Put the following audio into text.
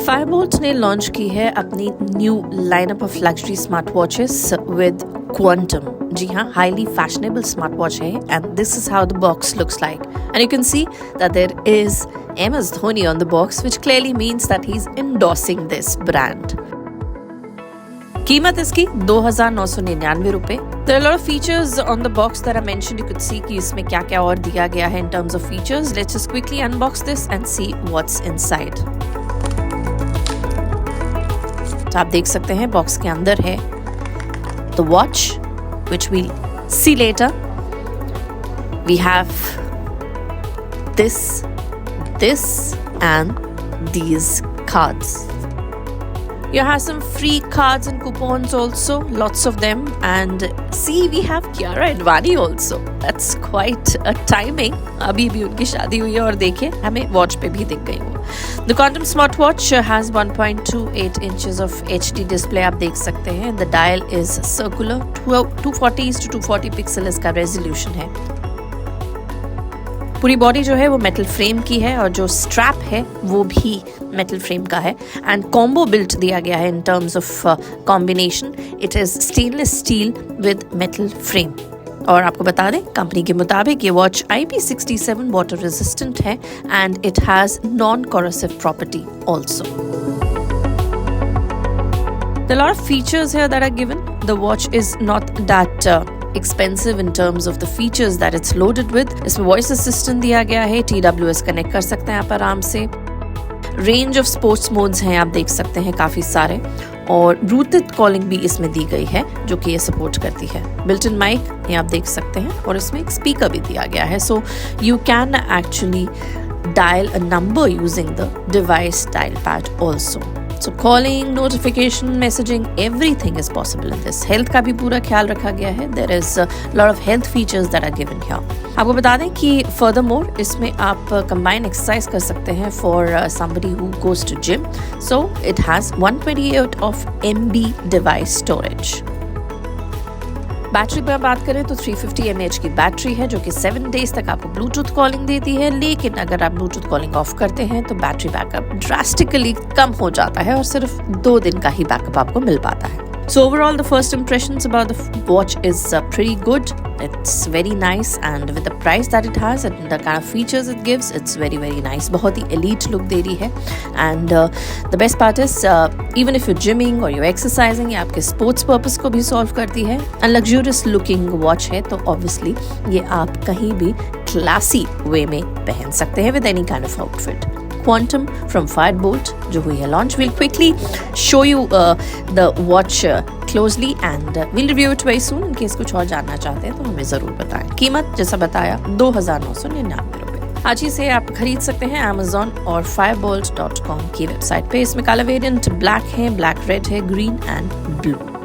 Fire-Boltt ने launch की है अपनी new lineup of luxury smart watches with quantum. जी हाँ, हाईली फैशनेबल स्मार्ट वॉच है and this is how the box looks like and you can see that there is MS Dhoni on the box, which clearly means that he's endorsing this brand. कीमत इसकी 2,999 रुपए। There are a lot of features on the box that I mentioned. You could see कि इसमें क्या-क्या और दिया गया है in terms of features. Let's just quickly unbox this and see what's inside. तो आप देख सकते हैं बॉक्स के अंदर है the watch, which we'll see later. We have this and these cards. You have some free cards and coupons also, lots of them, and see we have Kiara Advani also. That's quite a timing. अभी भी उनकी शादी हुई है और देखिए हमें watch पे भी दिख गई वो। The Quantum Smartwatch has 1.28 inches of HD display, आप देख सकते हैं। The dial is circular, 240:240 pixel इसका रेजोल्यूशन है। पूरी बॉडी जो है वो मेटल फ्रेम की है और जो स्ट्रैप है वो भी मेटल फ्रेम का है एंड कॉम्बो बिल्ट दिया गया है in terms of combination. It is stainless steel with metal frame और आपको बता दें कंपनी के मुताबिक ये वॉच IP67 वाटर रेजिस्टेंट है and it has non corrosive property also. There are a lot of features here that are given. The watch is not that expensive in terms of the features that it's loaded with. इसमें voice assistant दिया गया है, TWS connect कर सकते हैं आप आराम से। रेंज ऑफ स्पोर्ट्स मोड्स हैं, आप देख सकते हैं काफ़ी सारे, और ब्लूटूथ कॉलिंग भी इसमें दी गई है जो कि ये सपोर्ट करती है। बिल्ट इन माइक ये आप देख सकते हैं और इसमें एक स्पीकर भी दिया गया है, so you can actually dial a number using the device dial pad also. So calling, notification, messaging, everything is possible in this. Health का भी पूरा ख्याल रखा गया है. There is a lot of health features that are given here. आपको बता दें कि furthermore इसमें आप combine exercise कर सकते हैं for somebody who goes to gym. So it has 128 of MB device storage. Battery पर बात करें तो 350 mAh की बैटरी है जो कि 7 डेज तक आपको ब्लूटूथ कॉलिंग देती है, लेकिन अगर आप ब्लूटूथ कॉलिंग ऑफ करते हैं तो बैटरी बैकअप ड्रास्टिकली कम हो जाता है और सिर्फ 2 दिन का ही बैकअप आपको मिल पाता है। So overall, the first impressions about the watch is pretty good. It's very nice, and with the price that it has and the kind of features it gives, it's very very nice. बहुत ही elite look दे रही है, and the best part is even if you're gymming or you're exercising, ये आपके sports purpose को भी solve करती है। And luxurious looking watch है, तो obviously ये आप कहीं भी classy way में पहन सकते हैं with any kind of outfit. Quantum from Fire-Boltt जो हुई है launch. We'll quickly show you the watch closely and we'll review it very soon. In case कुछ और जानना चाहते हैं तो हमें ज़रूर बताएं। कीमत जैसा बताया 2,999 रुपए। आज ही से आप खरीद सकते हैं Amazon और Fire-Boltt.com की वेबसाइट पे। इसमें कलर वेरिएंट ब्लैक है, ब्लैक रेड है, ग्रीन एंड ब्लू।